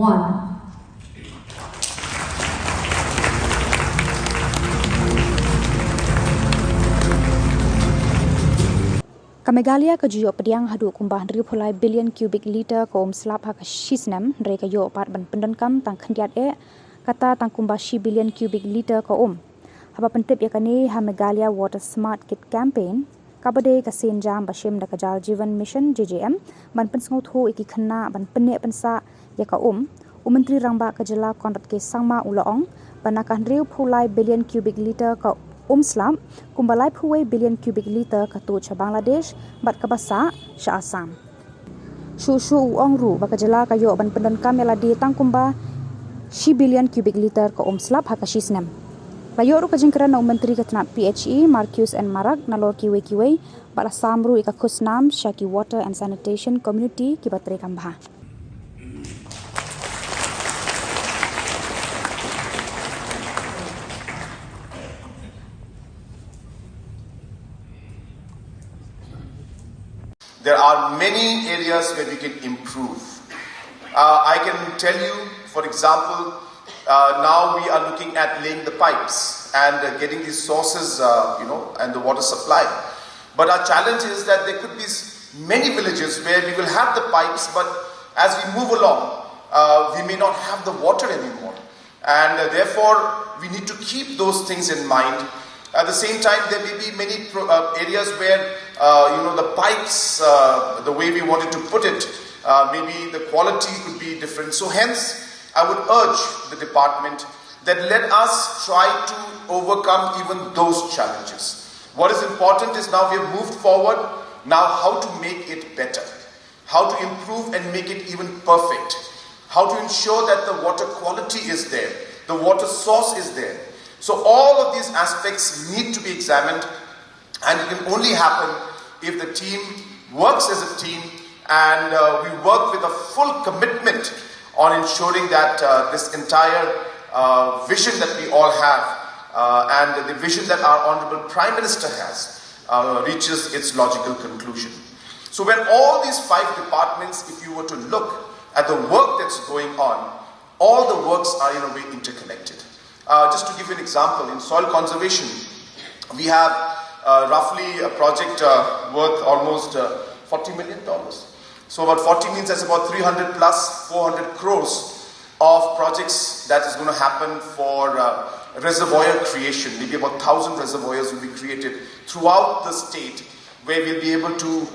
1. Meghalaya ka juyo pediang hadu kumbah 1.5 billion cubic liter ko slap ha ka shisnam re ka yo part ban PYNDONKAM tang KHYNDIAT kata tang kumbah 1 billion cubic liter ko haba pentip ya kani ha Meghalaya water smart kit campaign kabade ka senjam bashim da ka jal jivan mission JJM ban pensngau thu iki khna ban penne pensa ya ka Menteri Rangba ka jela konrat ke sangma ulaong banakan 1.5 billion cubic liter ka slap kumbalai phuwei billion cubic liter ka tu cha Bangladesh bat ka basa sha Assam shu uong ru baka jela ka yo ban PYNDONKAM IALADE tang kumba 1 billion cubic liter ka slap ha ka shisnam layo ru ka jingkra na menteri ka tanat PHE Marcus and Marak na lor kiwe bala samru ika khusnam shaki water and sanitation community ki batre kambha. There are many areas where we can improve. I can tell you, for example, now we are looking at laying the pipes and getting these sources, and the water supply. But our challenge is that there could be many villages where we will have the pipes, but as we move along, we may not have the water anymore. And therefore, we need to keep those things in mind. At the same time, there may be many areas where, the pipes, the way we wanted to put it, maybe the quality could be different. So hence, I would urge the department that let us try to overcome even those challenges. What is important is now we have moved forward, now how to make it better, how to improve and make it even perfect, how to ensure that the water quality is there, the water source is there. So all of these aspects need to be examined, and it can only happen if the team works as a team and we work with a full commitment on ensuring that this entire vision that we all have and the vision that our Honorable Prime Minister has reaches its logical conclusion. So when all these 5 departments, if you were to look at the work that's going on, all the works are in a way interconnected. Just to give you an example, in soil conservation, we have roughly a project worth almost $40 million. So about 40 means that's about 300 plus 400 crores of projects that is going to happen for reservoir creation. Maybe about 1,000 reservoirs will be created throughout the state where we'll be able to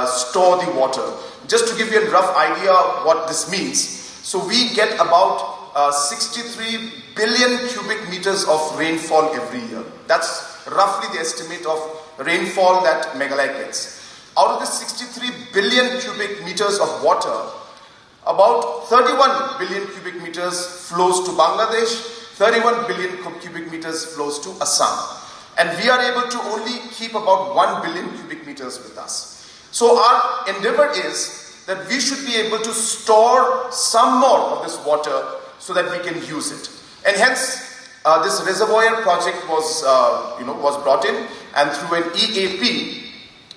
store the water. Just to give you a rough idea what this means, so we get about 63 billion cubic meters of rainfall every year. That's roughly the estimate of rainfall that Meghalaya gets. Out of the 63 billion cubic meters of water, about 31 billion cubic meters flows to Bangladesh, 31 billion cubic meters flows to Assam. And we are able to only keep about 1 billion cubic meters with us. So our endeavor is that we should be able to store some more of this water so that we can use it. And hence, this reservoir project was brought in, and through an EAP,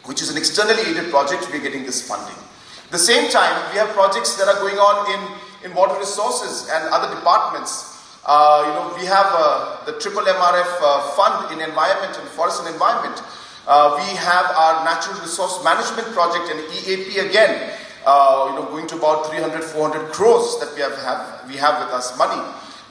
which is an externally aided project, we are getting this funding. At the same time, we have projects that are going on in water resources and other departments. We have the MMRF fund in environment and forest and environment. We have our natural resource management project and EAP again, going to about 300-400 crores that we have with us money.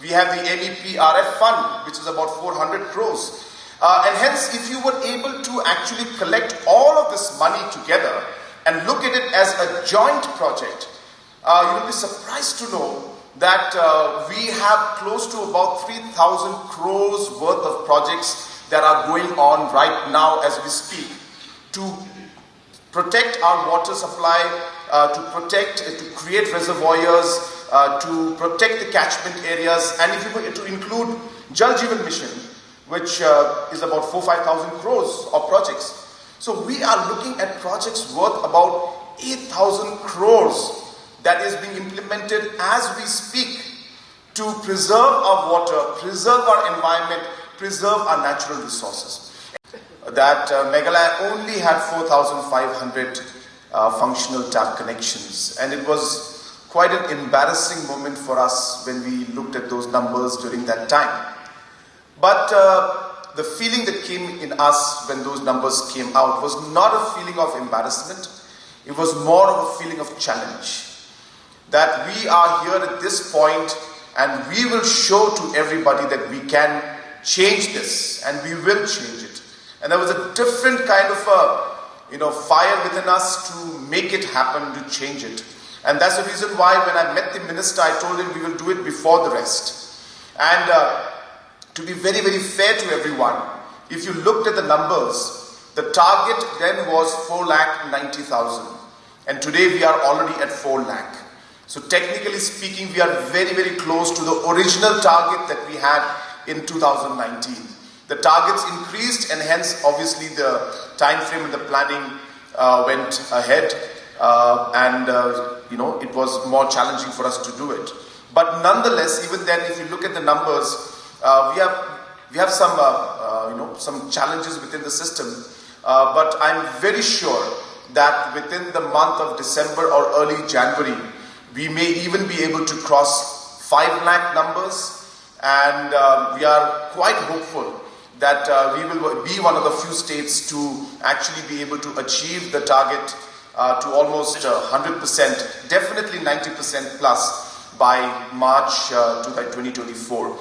We have the MEPRF fund, which is about 400 crores. And hence, if you were able to actually collect all of this money together and look at it as a joint project, you will be surprised to know that we have close to about 3,000 crores worth of projects that are going on right now as we speak to protect our water supply, to create reservoirs, to protect the catchment areas, and if you were to include Jal Jeevan Mission, which is about 4,000-5,000 crores of projects. So we are looking at projects worth about 8,000 crores that is being implemented as we speak to preserve our water, preserve our environment, preserve our natural resources. That Meghalaya only had 4,500 functional tap connections, and it was quite an embarrassing moment for us when we looked at those numbers during that time. But the feeling that came in us when those numbers came out was not a feeling of embarrassment. It was more of a feeling of challenge. That we are here at this point and we will show to everybody that we can change this and we will change it. And there was a different kind of fire within us to make it happen, to change it. And that's the reason why when I met the minister, I told him we will do it before the rest. And to be very, very fair to everyone, if you looked at the numbers, the target then was 4,90,000. And today we are already at 4 lakh. So technically speaking, we are very, very close to the original target that we had in 2019. The targets increased and hence obviously the time frame and the planning went ahead it was more challenging for us to do it. But nonetheless, even then, if you look at the numbers, we have some challenges within the system. But I'm very sure that within the month of December or early January, we may even be able to cross 5 lakh numbers. And we are quite hopeful that we will be one of the few states to actually be able to achieve the target to almost 100%, definitely 90% plus by March 2024.